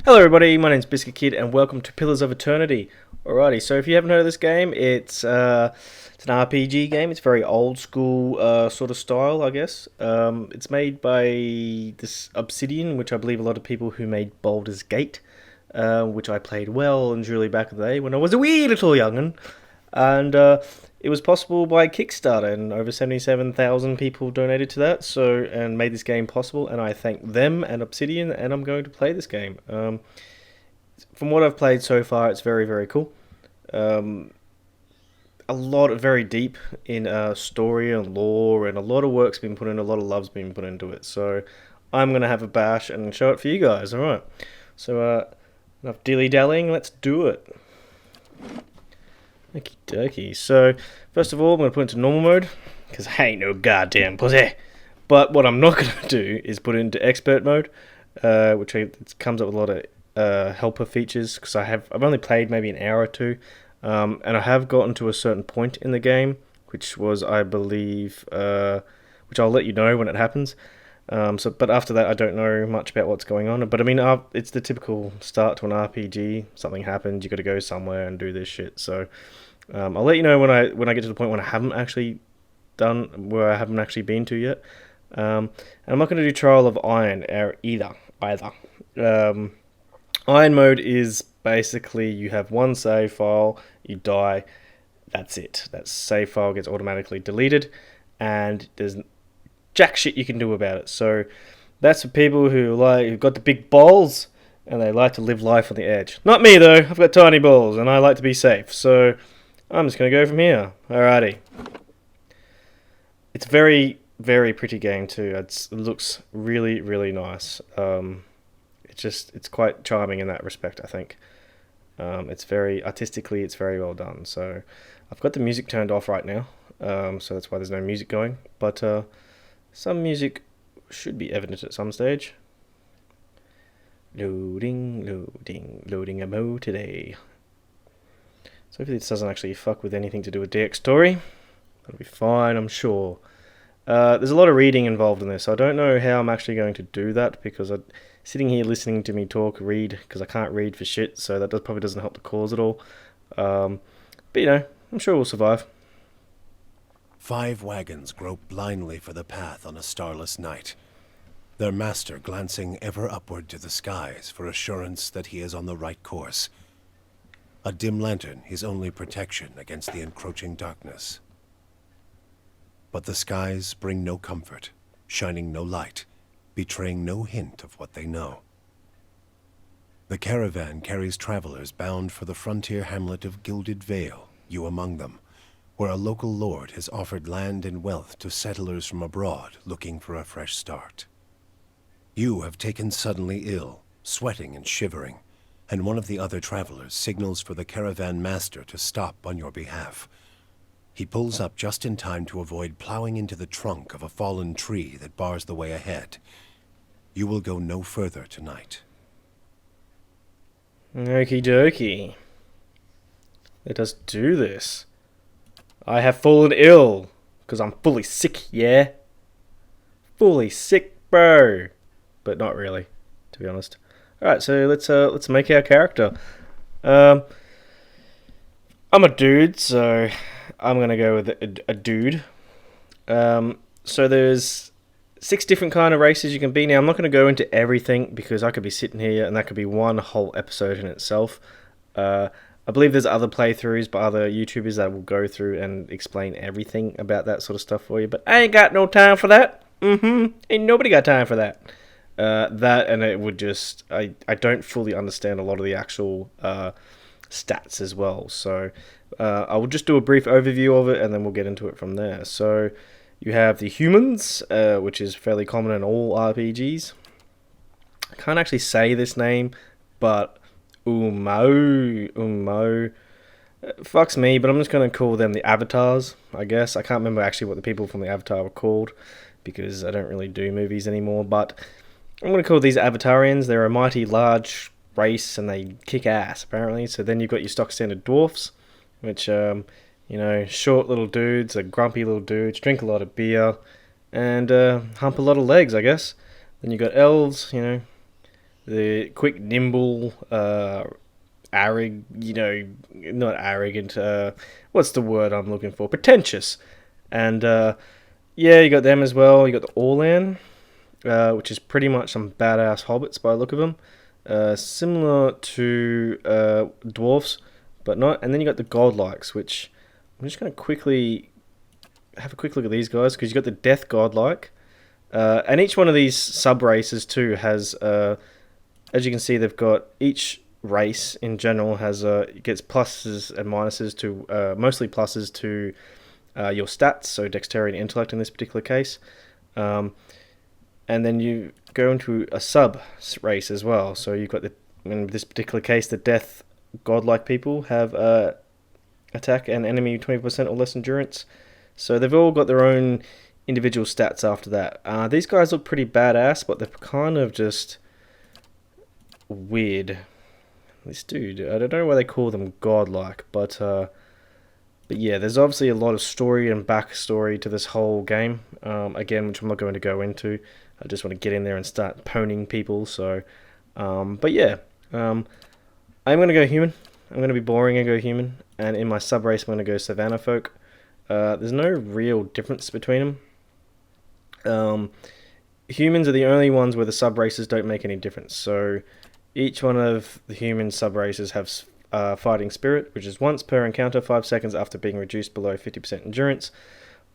Hello everybody, my name's Biscuit Kid and welcome to Pillars of Eternity. Alrighty, so if you haven't heard of this game, it's an RPG game. It's very old school sort of style, I guess. It's made by this Obsidian, which I believe a lot of people who made Baldur's Gate, which I played well and truly back in the day when I was a wee little young'un. And it was possible by Kickstarter, and over 77,000 people donated to that, and made this game possible. And I thank them and Obsidian, and I'm going to play this game. From what I've played so far, it's very, very cool. A lot of very deep in story and lore, and a lot of work's been put in, a lot of love's been put into it. So I'm gonna have a bash and show it for you guys. All right. So enough dilly dallying. Let's do it. Okie dokie. So, first of all, I'm going to put it into normal mode, because I ain't no goddamn pussy. But what I'm not going to do is put it into expert mode, which it comes up with a lot of helper features, because I've only played maybe an hour or two, and I have gotten to a certain point in the game, which was, I believe, which I'll let you know when it happens. But after that, I don't know much about what's going on. But I mean, it's the typical start to an RPG. Something happens, you got to go somewhere and do this shit. So I'll let you know when I get to the point when I haven't actually been to yet. And I'm not going to do Trial of Iron either. Iron mode is basically you have one save file, you die, that's it. That save file gets automatically deleted, and there's jack shit you can do about it. So that's for people who've got the big balls and they like to live life on the edge. Not me though. I've got tiny balls and I like to be safe. So I'm just gonna go from here. Alrighty. It's very, very pretty game too. It looks really, really nice. It's quite charming in that respect, I think. It's very artistically, it's very well done. So I've got the music turned off right now. So that's why there's no music going. But some music should be evident at some stage. Loading a mo today. So hopefully this doesn't actually fuck with anything to do with DX Story. That'll be fine, I'm sure. There's a lot of reading involved in this, so I don't know how I'm actually going to do that, because I'm sitting here listening to me read, because I can't read for shit, so that probably doesn't help the cause at all. But I'm sure we'll survive. 5 wagons grope blindly for the path on a starless night, their master glancing ever upward to the skies for assurance that he is on the right course. A dim lantern his only protection against the encroaching darkness. But the skies bring no comfort, shining no light, betraying no hint of what they know. The caravan carries travelers bound for the frontier hamlet of Gilded Vale, you among them, where a local lord has offered land and wealth to settlers from abroad looking for a fresh start. You have taken suddenly ill, sweating and shivering, and one of the other travelers signals for the caravan master to stop on your behalf. He pulls up just in time to avoid plowing into the trunk of a fallen tree that bars the way ahead. You will go no further tonight. Okie dokie. Let us do this. I have fallen ill, because I'm fully sick, yeah? Fully sick, bro. But not really, to be honest. Alright, so let's make our character. I'm a dude, so I'm gonna go with a dude. So there's 6 different kind of races you can be. Now, I'm not gonna go into everything, because I could be sitting here and that could be one whole episode in itself. I believe there's other playthroughs by other YouTubers that will go through and explain everything about that sort of stuff for you, but I ain't got no time for that. Ain't nobody got time for that. And it would just... I don't fully understand a lot of the actual stats as well, so I will just do a brief overview of it and then we'll get into it from there. So you have the humans, which is fairly common in all RPGs. I can't actually say this name, but Umo. Fucks me, but I'm just going to call them the Avatars, I guess. I can't remember actually what the people from the Avatar were called, because I don't really do movies anymore, but I'm going to call these Avatarians. They're a mighty large race, and they kick ass, apparently. So then you've got your stock standard dwarfs, which, short little dudes, grumpy little dudes, drink a lot of beer, and hump a lot of legs, I guess. Then you've got elves, the quick, nimble, not arrogant. What's the word I'm looking for? Pretentious, and yeah, you got them as well. You got the Orlan, which is pretty much some badass hobbits by the look of them. Similar to dwarfs, but not. And then you got the godlikes, which I'm just going to quickly have a quick look at these guys because you got the death godlike, and each one of these sub races too has, as you can see, they've got each race in general has gets pluses and minuses to mostly pluses to your stats, so dexterity and intellect in this particular case. And then you go into a sub race as well. So you've got in this particular case, the death godlike people have attack and enemy 20% or less endurance. So they've all got their own individual stats after that. These guys look pretty badass, but they're kind of just weird. This dude, I don't know why they call them godlike, but yeah, there's obviously a lot of story and backstory to this whole game. Again, which I'm not going to go into. I just want to get in there and start poning people. So, but yeah, I'm going to go human. I'm going to be boring and go human. And in my sub race, I'm going to go Savannah folk. There's no real difference between them. Humans are the only ones where the sub races don't make any difference. So each one of the human sub races have fighting spirit, which is once per encounter, 5 seconds after being reduced below 50% endurance.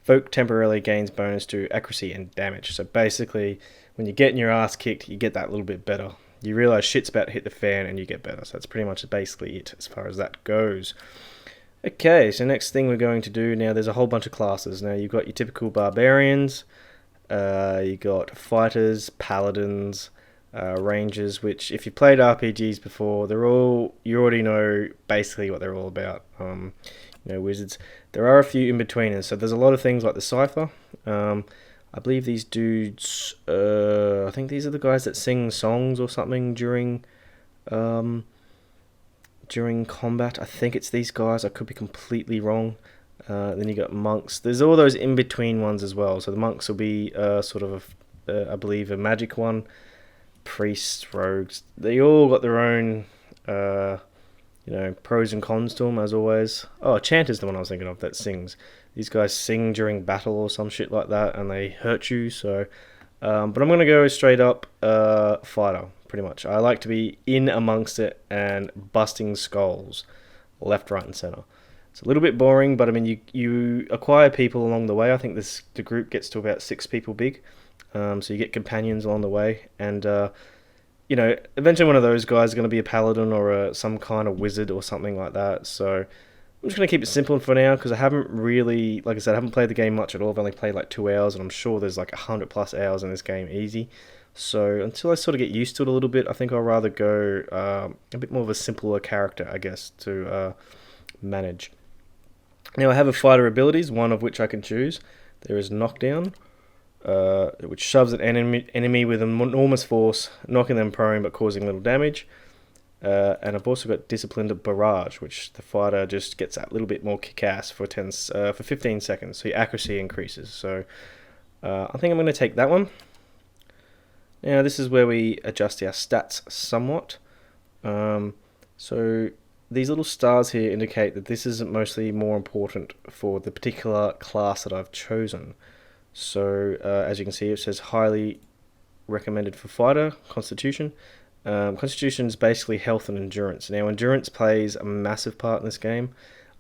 Folk temporarily gains bonus to accuracy and damage. So basically, when you're getting your ass kicked, you get that little bit better. You realise shit's about to hit the fan and you get better. So that's pretty much basically it as far as that goes. Okay, so next thing we're going to do now, there's a whole bunch of classes. Now you've got your typical barbarians, you got fighters, paladins, rangers, which if you played RPGs before, you already know basically what they're all about. Wizards. There are a few in betweeners, so there's a lot of things like the Cypher. I believe these dudes, I think these are the guys that sing songs or something during combat. I think it's these guys. I could be completely wrong. Then you got monks. There's all those in between ones as well. So the monks will be sort of I believe a magic one. Priests, rogues. They all got their own pros and cons to them, as always. Oh, Chanter's the one I was thinking of that sings. These guys sing during battle or some shit like that, and they hurt you, so... but I'm going to go straight up fighter, pretty much. I like to be in amongst it and busting skulls, left, right, and centre. It's a little bit boring, but I mean, you acquire people along the way. I think the group gets to about 6 people big, so you get companions along the way, and... eventually one of those guys is going to be a paladin or some kind of wizard or something like that. So I'm just going to keep it simple for now because I haven't really, like I said, I haven't played the game much at all. I've only played like 2 hours, and I'm sure there's like 100 plus hours in this game easy. So until I sort of get used to it a little bit, I think I'll rather go a bit more of a simpler character, I guess, to manage. Now I have a fighter abilities, one of which I can choose. There is knockdown. Which shoves an enemy with enormous force, knocking them prone but causing little damage. And I've also got Disciplined Barrage, which the fighter just gets that little bit more kick-ass for 15 seconds, so your accuracy increases. So I think I'm going to take that one. Now this is where we adjust our stats somewhat. So these little stars here indicate that this is mostly more important for the particular class that I've chosen. So, as you can see, it says highly recommended for fighter, Constitution. Constitution is basically health and endurance. Now, endurance plays a massive part in this game.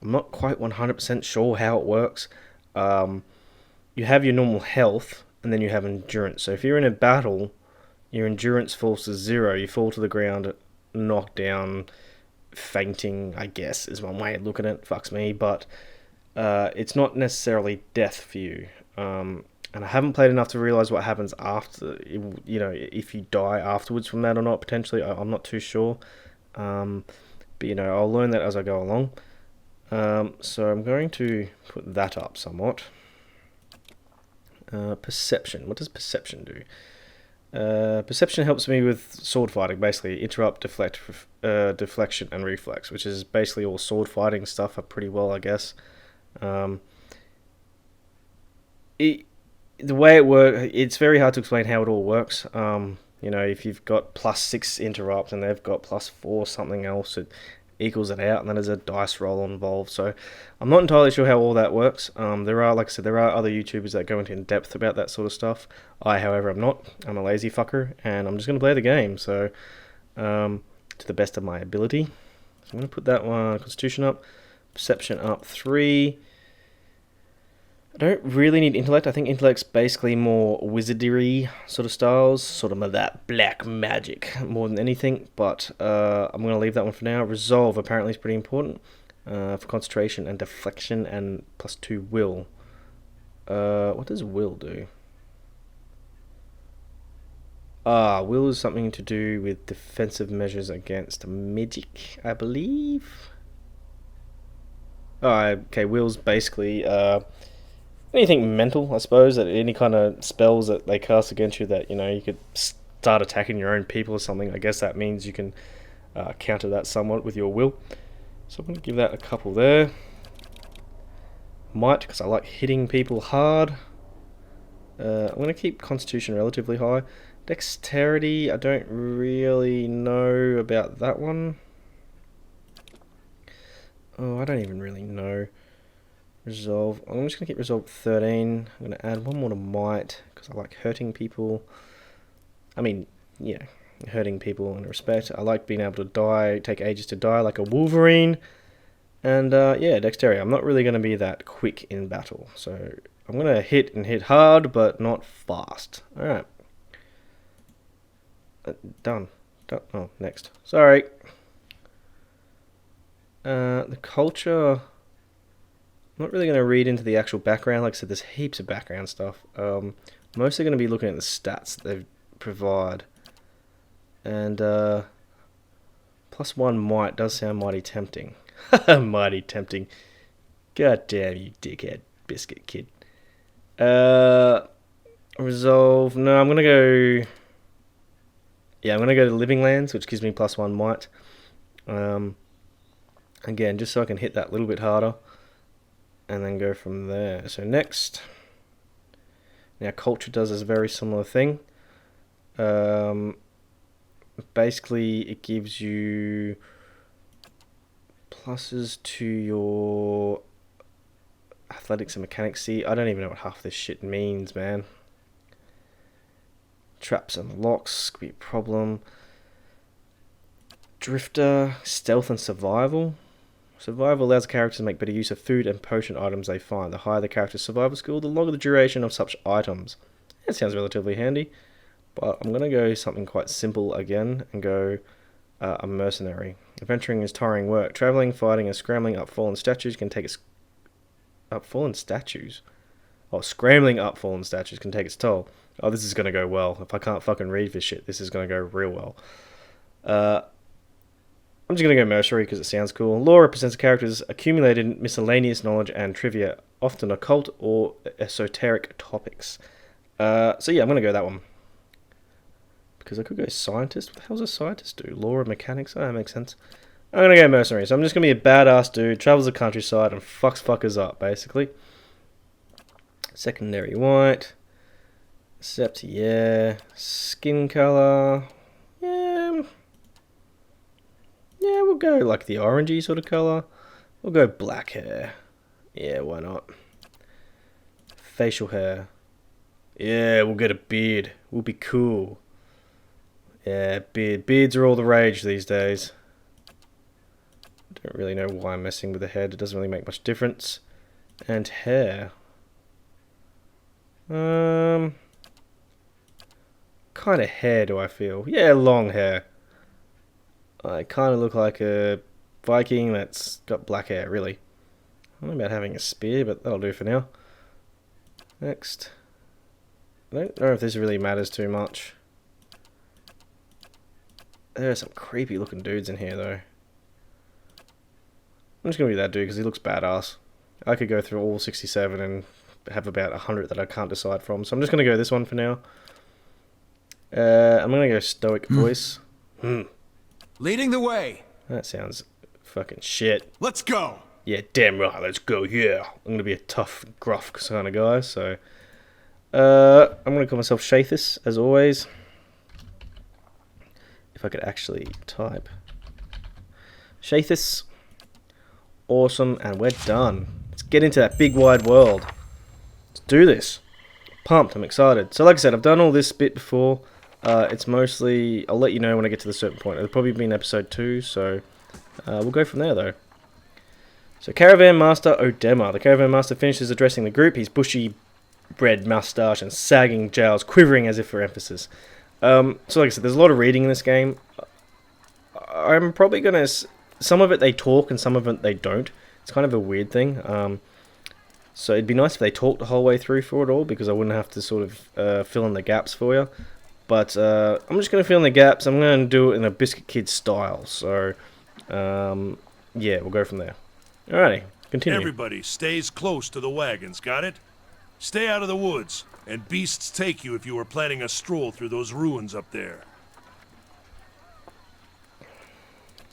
I'm not quite 100% sure how it works. You have your normal health, and then you have endurance. So if you're in a battle, your endurance falls to 0. You fall to the ground, knocked down, fainting, I guess, is one way of looking at it. Fucks me, but it's not necessarily death for you. And I haven't played enough to realise what happens after, if you die afterwards from that or not, potentially. I'm not too sure. But, I'll learn that as I go along. So I'm going to put that up somewhat. Perception. What does perception do? Perception helps me with sword fighting, basically. Interrupt, deflect, deflection, and reflex, which is basically all sword fighting stuff pretty well, I guess. The way it works, it's very hard to explain how it all works. You know, if you've got +6 interrupt and they've got +4 something else, it equals it out, and then there's a dice roll involved. So I'm not entirely sure how all that works. There are, like I said, there are other YouTubers that go into in depth about that sort of stuff. I, however, am not. I'm a lazy fucker, and I'm just going to play the game. So to the best of my ability. So I'm going to put that one, Constitution up, Perception up 3. I don't really need intellect. I think intellect's basically more wizardry sort of styles, sort of that black magic more than anything. But I'm going to leave that one for now. Resolve apparently is pretty important for concentration and deflection and +2 will. What does will do? Will is something to do with defensive measures against magic, I believe. Okay, will's basically anything mental, I suppose, that any kind of spells that they cast against you that, you know, you could start attacking your own people or something. I guess that means you can counter that somewhat with your will. So I'm going to give that a couple there. Might, because I like hitting people hard. I'm going to keep Constitution relatively high. Dexterity, I don't really know about that one. I don't even really know. Resolve. I'm just going to keep Resolve 13. I'm going to add one more to Might, because I like hurting people. I mean, yeah, hurting people in respect. I like being able to die, take ages to die like a Wolverine. And, yeah, Dexterity. I'm not really going to be that quick in battle. So, I'm going to hit and hit hard, but not fast. Alright. Done. Oh, next. Sorry. The culture... I'm not really going to read into the actual background. Like I said, there's heaps of background stuff. Mostly going to be looking at the stats that they provide. And +1 might does sound mighty tempting. Mighty tempting. God damn you, dickhead biscuit kid. Resolve. No, I'm going to go... Yeah, I'm going to go to Living Lands, which gives me +1 might. Again, just so I can hit that a little bit harder. And then go from there. So next, now culture does a very similar thing. Basically, it gives you pluses to your athletics and mechanics. See, I don't even know what half this shit means, man. Traps and locks could be a problem. Drifter, stealth and survival. Survival allows characters to make better use of food and potion items they find. The higher the character's survival skill, the longer the duration of such items. That sounds relatively handy. But I'm going to go something quite simple again and go a mercenary. Adventuring is tiring work. Travelling, fighting, and scrambling up fallen statues can take its... Up fallen statues? Oh, scrambling up fallen statues can take its toll. Oh, this is going to go well. If I can't fucking read this shit, this is going to go real well. I'm just going to go Mercenary because it sounds cool. Lore represents a character's accumulated miscellaneous knowledge and trivia, often occult or esoteric topics. So yeah, I'm going to go that one. Because I could go Scientist. What the hell does a Scientist do? Lore and Mechanics? Oh, that makes sense. I'm going to go Mercenary. So I'm just going to be a badass dude, travels the countryside and fucks fuckers up, basically. Secondary white. Except, yeah. Skin colour. Yeah, we'll go like the orangey sort of colour. We'll go black hair. Yeah, why not? Facial hair. Yeah, we'll get a beard. We'll be cool. Yeah, beard. Beards are all the rage these days. Don't really know why I'm messing with the head. It doesn't really make much difference. And hair. Kind of hair do I feel? Yeah, long hair. I kind of look like a Viking that's got black hair, really. I don't know about having a spear, but that'll do for now. Next. I don't know if this really matters too much. There are some creepy looking dudes in here, though. I'm just going to be that dude because he looks badass. I could go through all 67 and have about 100 that I can't decide from. So I'm just going to go this one for now. I'm going to go Stoic Voice. Leading the way. That sounds fucking shit. Let's go. Yeah, damn right, let's go, yeah. I'm going to be a tough, gruff kind of guy, so... I'm going to call myself Shathis, as always. If I could actually type. Shathis. Awesome, and we're done. Let's get into that big wide world. Let's do this. Pumped, I'm excited. So like I said, I've done all this bit before. It's mostly, I'll let you know when I get to the certain point. It'll probably be in episode 2, so we'll go from there though. So Caravan Master Odema. The Caravan Master finishes addressing the group. His bushy red moustache and sagging jowls quivering as if for emphasis. So like I said, there's a lot of reading in this game. I'm probably going to... Some of it they talk and some of it they don't. It's kind of a weird thing. So it'd be nice if they talked the whole way through for it all, because I wouldn't have to sort of fill in the gaps for you. But I'm just going to fill in the gaps. I'm going to do it in a Biscuit Kid style. So, yeah, we'll go from there. Alrighty, continue. Everybody stays close to the wagons, got it? Stay out of the woods, and beasts take you if you were planning a stroll through those ruins up there.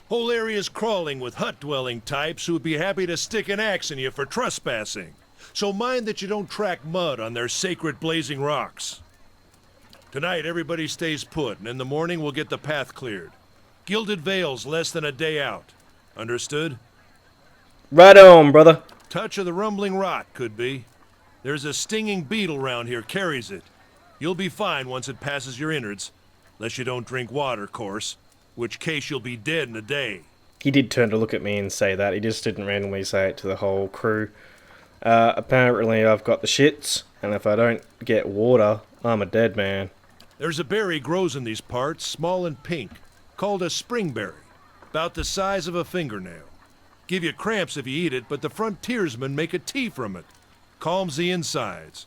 Whole area's crawling with hut-dwelling types who would be happy to stick an axe in you for trespassing. So mind that you don't track mud on their sacred blazing rocks. Tonight, everybody stays put, and in the morning we'll get the path cleared. Gilded Vale's less than a day out. Understood? Right on, brother. Touch of the rumbling rot, could be. There's a stinging beetle round here, carries it. You'll be fine once it passes your innards. Unless you don't drink water, course. Which case you'll be dead in a day. He did turn to look at me and say that. He just didn't randomly say it to the whole crew. Apparently I've got the shits, and if I don't get water, I'm a dead man. There's a berry grows in these parts, small and pink, called a springberry. About the size of a fingernail. Give you cramps if you eat it, but the frontiersmen make a tea from it. Calms the insides.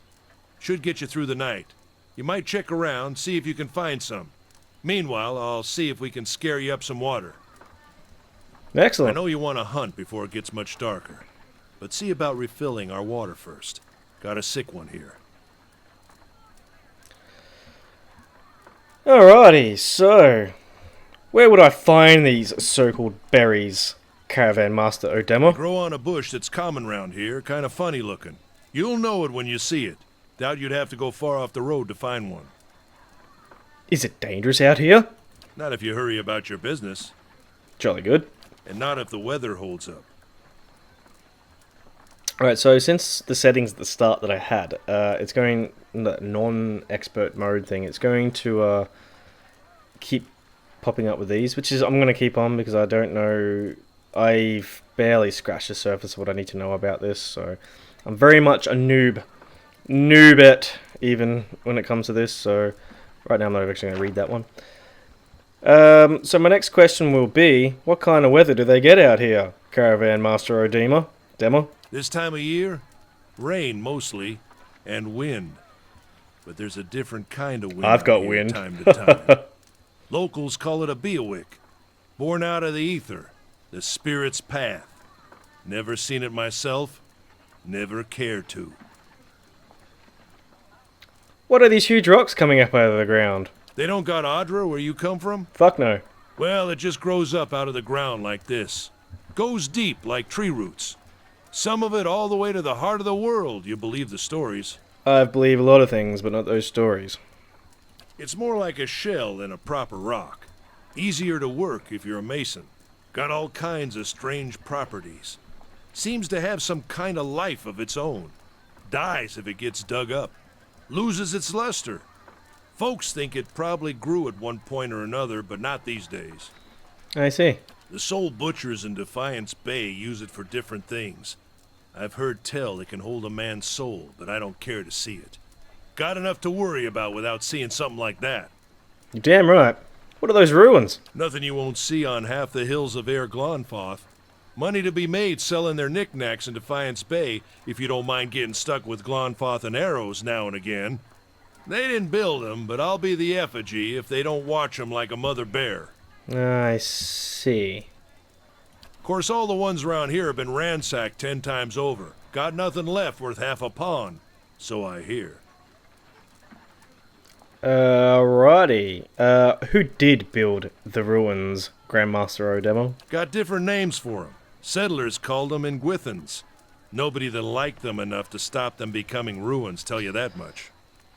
Should get you through the night. You might check around, see if you can find some. Meanwhile, I'll see if we can scare you up some water. Excellent. I know you want to hunt before it gets much darker, but see about refilling our water first. Got a sick one here. Alrighty, so... Where would I find these so-called berries, Caravan Master Odema? Grow on a bush that's common round here, kind of funny looking. You'll know it when you see it. Doubt you'd have to go far off the road to find one. Is it dangerous out here? Not if you hurry about your business. Jolly good. And not if the weather holds up. Alright, so since the settings at the start that I had, it's going the non-expert mode thing. It's going to keep popping up with these, which is I'm going to keep on because I don't know. I've barely scratched the surface of what I need to know about this, so I'm very much a noobet even when it comes to this. So right now I'm not actually going to read that one. So my next question will be, what kind of weather do they get out here, Caravan Master Odema? Demo? This time of year, rain mostly, and wind. But there's a different kind of wind. I've got out here wind. Time to time. Locals call it a beowick, born out of the ether, the spirit's path. Never seen it myself, never care to. What are these huge rocks coming up out of the ground? They don't got Adra where you come from? Fuck no. Well, it just grows up out of the ground like this. Goes deep like tree roots. Some of it all the way to the heart of the world, you believe the stories. I believe a lot of things, but not those stories. It's more like a shell than a proper rock. Easier to work if you're a mason. Got all kinds of strange properties. Seems to have some kind of life of its own. Dies if it gets dug up. Loses its luster. Folks think it probably grew at one point or another, but not these days. I see. The soul butchers in Defiance Bay use it for different things. I've heard tell it can hold a man's soul, but I don't care to see it. Got enough to worry about without seeing something like that. You're damn right. What are those ruins? Nothing you won't see on half the hills of Air Glonfoth. Money to be made selling their knickknacks in Defiance Bay, if you don't mind getting stuck with Glonfoth and arrows now and again. They didn't build them, but I'll be the effigy if they don't watch them like a mother bear. I see. Of course, all the ones around here have been ransacked 10 times over. Got nothing left worth half a pawn. So I hear. Alrighty. Who did build the ruins, Grandmaster Odemo? Got different names for them. Settlers called them Ingwithans. Nobody that liked them enough to stop them becoming ruins, tell you that much.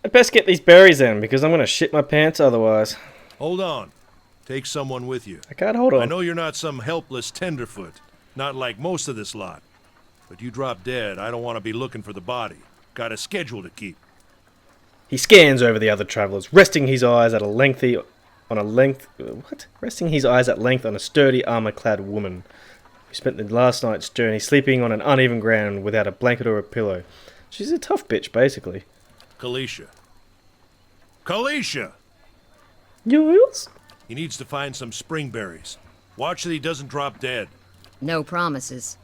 I'd best get these berries in, because I'm going to shit my pants otherwise. Hold on. Take someone with you. I can't hold on. I know you're not some helpless tenderfoot, not like most of this lot. But you drop dead, I don't want to be looking for the body. Got a schedule to keep. He scans over the other travelers, resting his eyes at length on a sturdy, armor-clad woman who spent the last night's journey sleeping on an uneven ground without a blanket or a pillow. She's a tough bitch, basically. Kalisha. Kalisha! Yours? He needs to find some springberries. Watch that he doesn't drop dead. No promises.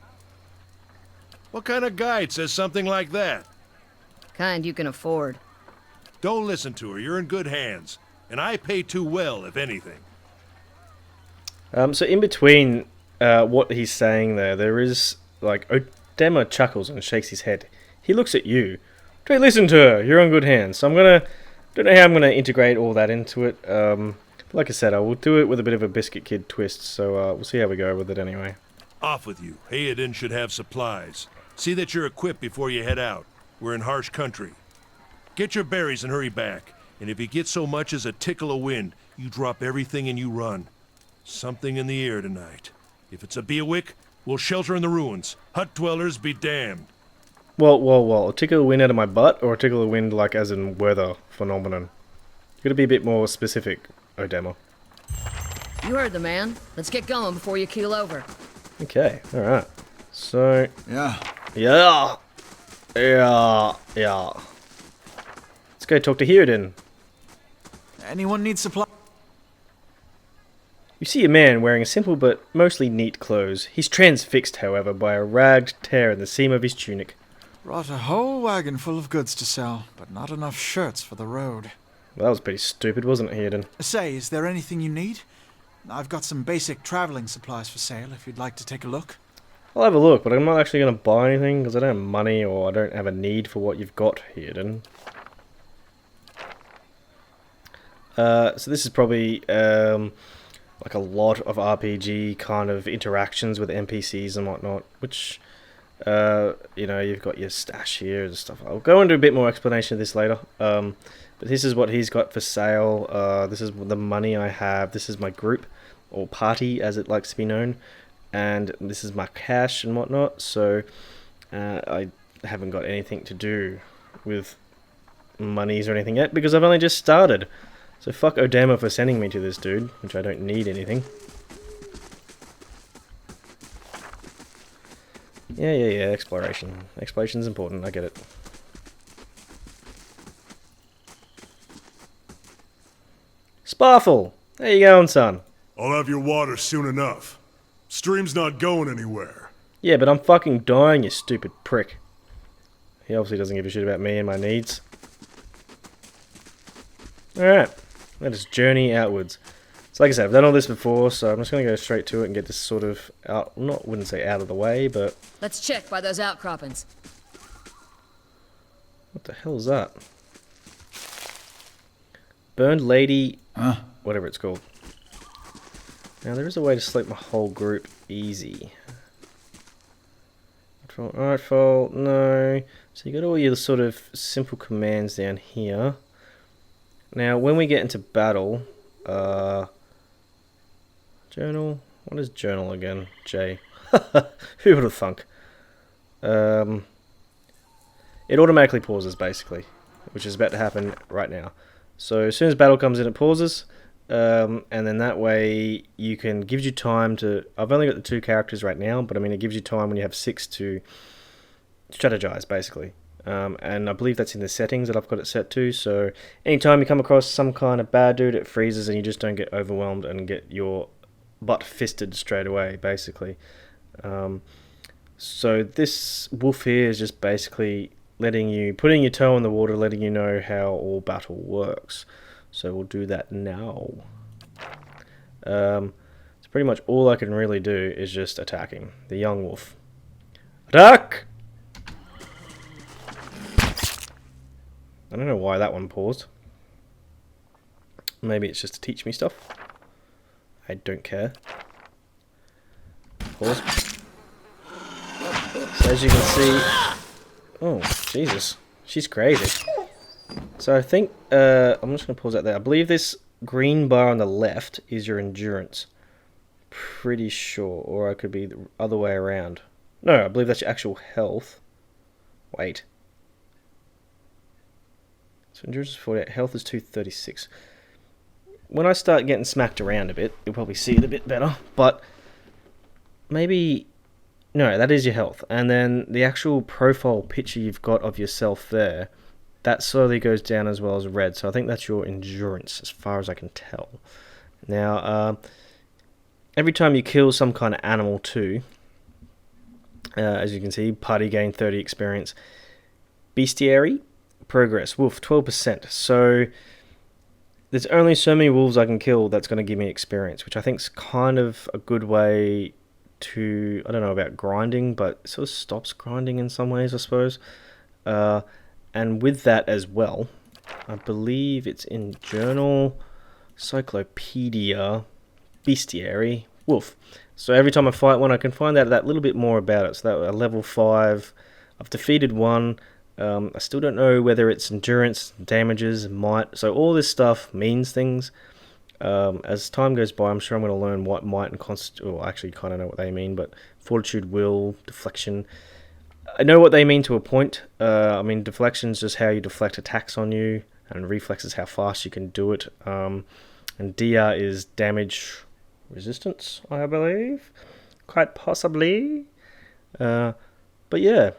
What kind of guide says something like that? Kind you can afford. Don't listen to her. You're in good hands. And I pay too well, if anything. So in between what he's saying there is, like, Odema chuckles and shakes his head. He looks at you. Don't listen to her. You're on good hands. So don't know how I'm gonna integrate all that into it. Like I said, I will do it with a bit of a Biscuit Kid twist. So we'll see how we go with it anyway. Off with you. Hayden should have supplies. See that you're equipped before you head out. We're in harsh country. Get your berries and hurry back. And if you get so much as a tickle of wind, you drop everything and you run. Something in the air tonight. If it's a Beawick, we'll shelter in the ruins. Hut dwellers be damned. Well, a tickle of wind out of my butt, or a tickle of wind like as in weather phenomenon? You gotta be a bit more specific, Odema. You heard the man. Let's get going before you keel over. Okay, alright. So... Yeah. Yeah! Let's go talk to Hirden. Anyone need supply? You see a man wearing simple but mostly neat clothes. He's transfixed, however, by a ragged tear in the seam of his tunic. Brought a whole wagon full of goods to sell, but not enough shirts for the road. Well, that was pretty stupid, wasn't it, Hirden? Say, is there anything you need? I've got some basic traveling supplies for sale if you'd like to take a look. I'll have a look, but I'm not actually going to buy anything because I don't have money or I don't have a need for what you've got, Hirden. So this is probably like a lot of RPG kind of interactions with NPCs and whatnot, which, you know, you've got your stash here and stuff. I'll go into a bit more explanation of this later. But this is what he's got for sale. This is the money I have. This is my group, or party as it likes to be known. And this is my cash and whatnot. So I haven't got anything to do with monies or anything yet because I've only just started. So fuck Odema for sending me to this dude, which I don't need anything. Yeah, exploration. Exploration's important, I get it. Sparfle! How you going, son? I'll have your water soon enough. Stream's not going anywhere. Yeah, but I'm fucking dying, you stupid prick. He obviously doesn't give a shit about me and my needs. Alright. Let us journey outwards. So like I said, I've done all this before, so I'm just going to go straight to it and get this sort of out, wouldn't say out of the way, but... Let's check by those outcroppings. What the hell is that? Burned Lady... whatever it's called. Now there is a way to select my whole group easy. Nightfall, no. So you got all your sort of simple commands down here. Now, when we get into battle, journal, what is journal again? J. Who would have thunk? It automatically pauses, basically, which is about to happen right now. So as soon as battle comes in, it pauses, and then that way you can, gives you time to, I've only got the 2 characters right now, but I mean it gives you time when you have 6 to strategize, basically. And I believe that's in the settings that I've got it set to, so anytime you come across some kind of bad dude, it freezes and you just don't get overwhelmed and get your butt fisted straight away, basically. So this wolf here is just basically putting your toe in the water, letting you know how all battle works. So we'll do that now. So pretty much all I can really do is just attacking the young wolf. Attack! I don't know why that one paused. Maybe it's just to teach me stuff. I don't care. Pause. So as you can see... Oh, Jesus. She's crazy. So I think... I'm just going to pause that there. I believe this green bar on the left is your endurance. Pretty sure. Or I could be the other way around. No, I believe that's your actual health. Wait. So endurance is 48. Health is 236. When I start getting smacked around a bit, you'll probably see it a bit better. But maybe... No, that is your health. And then the actual profile picture you've got of yourself there, that slowly goes down as well as red. So I think that's your endurance, as far as I can tell. Now, every time you kill some kind of animal too, as you can see, party gain 30 experience. Bestiary, progress, wolf, 12%. So there's only so many wolves I can kill that's going to give me experience, which I think is kind of a good way to, I don't know about grinding, but it sort of stops grinding in some ways, I suppose. And with that as well, I believe it's in Journal, Cyclopedia, Bestiary, Wolf. So every time I fight one, I can find out that little bit more about it. So that level 5, I've defeated one. I still don't know whether it's endurance, damages, might. So all this stuff means things. As time goes by, I'm sure I'm going to learn what might and well, actually kind of know what they mean, but fortitude, will, deflection. I know what they mean to a point. I mean, deflection is just how you deflect attacks on you, and reflex is how fast you can do it. And DR is damage resistance, I believe. Quite possibly. But yeah.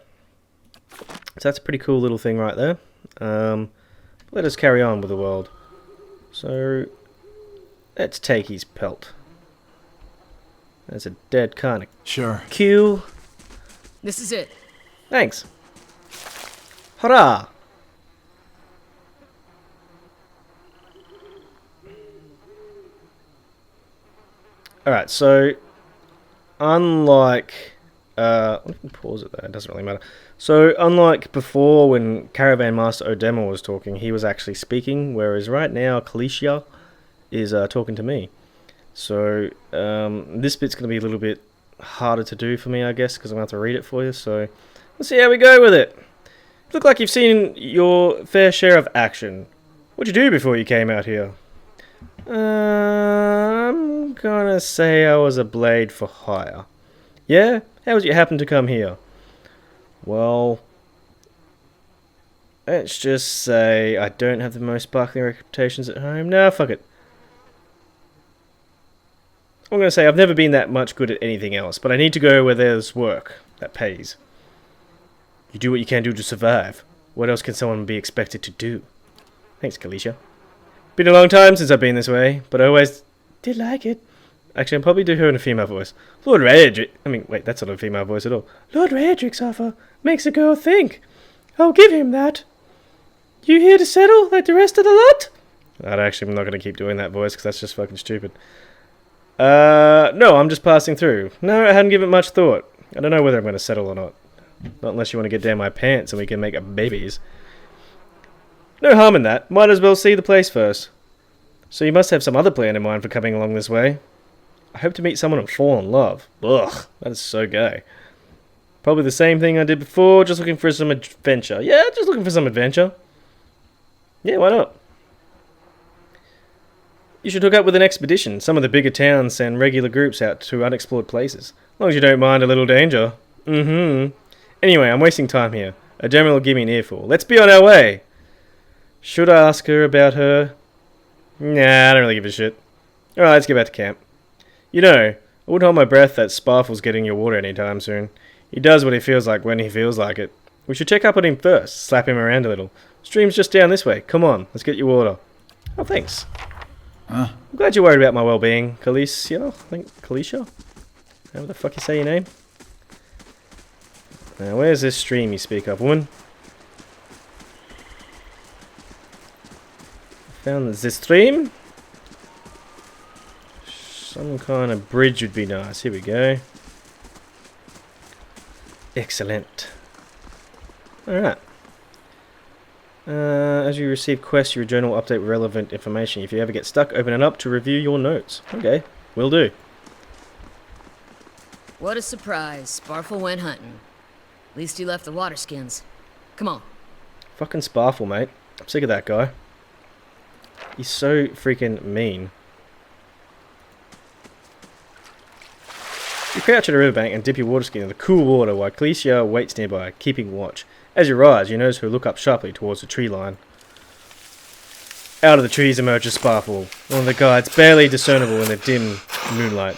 So that's a pretty cool little thing right there. Let us carry on with the world. So, let's take his pelt. That's a dead kind of Sure. kill. This is it. Thanks. Hurrah! Alright, so unlike let me pause it there, it doesn't really matter. So unlike before when Caravan Master Odema was talking, he was actually speaking, whereas right now Kalicia is talking to me. So this bit's going to be a little bit harder to do for me, I guess, because I'm going to have to read it for you. So let's see how we go with it. Look like you've seen your fair share of action. What'd you do before you came out here? I'm gonna say I was a blade for hire. Yeah? How did you happen to come here? Well, let's just say I don't have the most sparkling reputations at home. Nah, fuck it. I'm gonna say I've never been that much good at anything else, but I need to go where there's work that pays. You do what you can do to survive. What else can someone be expected to do? Thanks, Kalicia. Been a long time since I've been this way, but I always did like it. Actually, I'm probably do her in a female voice. Lord Raedric... I mean, wait, that's not a female voice at all. Lord Raedric's offer makes a girl think. I'll give him that. You here to settle like the rest of the lot? Actually, I'm not going to keep doing that voice because that's just fucking stupid. No, I'm just passing through. No, I hadn't given it much thought. I don't know whether I'm going to settle or not. Not unless you want to get down my pants and we can make babies. No harm in that. Might as well see the place first. So you must have some other plan in mind for coming along this way. I hope to meet someone and fall in love. Ugh, that is so gay. Probably the same thing I did before, just looking for some adventure. Yeah, just looking for some adventure. Yeah, why not? You should hook up with an expedition. Some of the bigger towns send regular groups out to unexplored places. As long as you don't mind a little danger. Anyway, I'm wasting time here. A general will give me an earful. Let's be on our way. Should I ask her about her? Nah, I don't really give a shit. Alright, let's get back to camp. You know, I wouldn't hold my breath that Sparfle's getting your water anytime soon. He does what he feels like when he feels like it. We should check up on him first, slap him around a little. Stream's just down this way. Come on, let's get your water. Oh, thanks. I'm glad you're worried about my well-being, Kalicia. I think Kalicia? How the fuck you say your name? Now, where's this stream you speak of, woman? Found this stream. Some kind of bridge would be nice. Here we go. Excellent. Alright. As you receive quests, your journal will update with relevant information. If you ever get stuck, open it up to review your notes. Okay, will do. What a surprise. Sparfle went hunting. At least he left the water skins. Come on. Fucking Sparfle, mate. I'm sick of that guy. He's so freaking mean. You crouch at a riverbank and dip your water skin in the cool water while Calicia waits nearby, keeping watch. As you rise, you notice her look up sharply towards the tree line. Out of the trees emerges Sparfle, one of the guides barely discernible in the dim moonlight.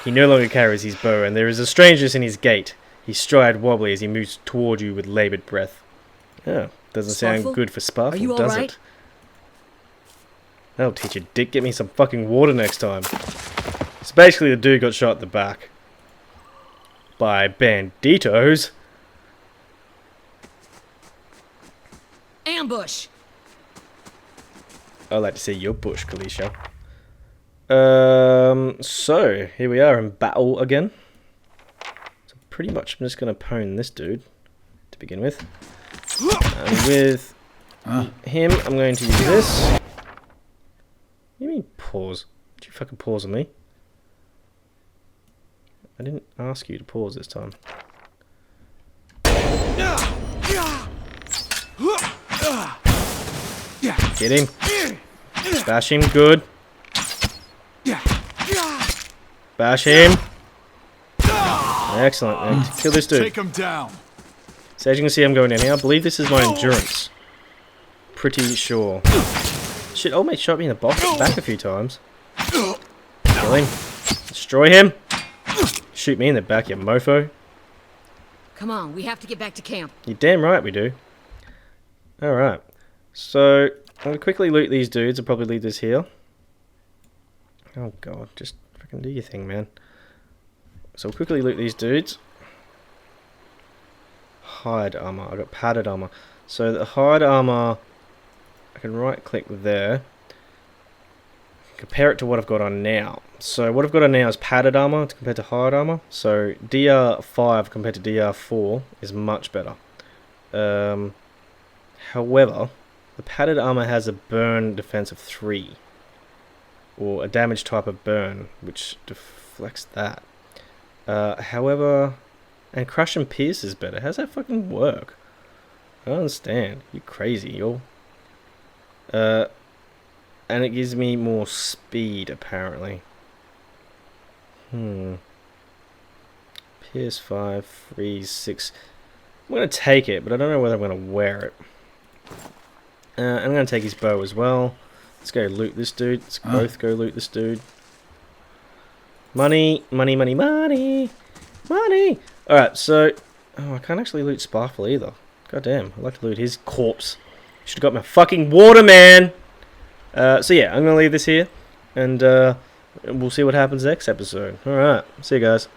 He no longer carries his bow, and there is a strangeness in his gait. His stride wobbly as he moves toward you with laboured breath. Oh, doesn't sound Sparfle? good for Are you Sparfle, does alright? it? That'll teach you, dick. Get me some fucking water next time. So basically the dude got shot in the back. By banditos. Ambush! I'd like to see your bush, Calicia. So, here we are in battle again. So pretty much I'm just going to pwn this dude to begin with. And with him, I'm going to use this. What do you mean pause? Did you fucking pause on me? I didn't ask you to pause this time. Get him. Bash him, good. Bash him. Excellent. Now, kill this dude. Take him down. So as you can see, I'm going in here. I believe this is my endurance. Pretty sure. Shit, old mate shot me in the back a few times. Kill him. Destroy him. Shoot me in the back, you mofo. Come on, we have to get back to camp. You're damn right we do. Alright. So, I'm going to quickly loot these dudes. I'll probably leave this here. Oh god, just freaking do your thing, man. So, we'll quickly loot these dudes. Hide armor. I got padded armor. So, the hide armor, I can right click there. Compare it to what I've got on now. So, what I've got on now is padded armor compared to hide armor. So, DR5 compared to DR4 is much better. However, the padded armor has a burn defense of 3. Or a damage type of burn, which deflects that. However, and crush and pierce is better. How's that fucking work? I don't understand. You're crazy, yo. And it gives me more speed, apparently. PS5, freeze, 6. I'm going to take it, but I don't know whether I'm going to wear it. I'm going to take his bow as well. Let's go loot this dude. Let's both go loot this dude. Money, money, money, money, money. Alright, so... Oh, I can't actually loot Sparfle either. God damn, I'd like to loot his corpse. Should have got my fucking water, man! So yeah, I'm going to leave this here. And we'll see what happens next episode. Alright, see you guys.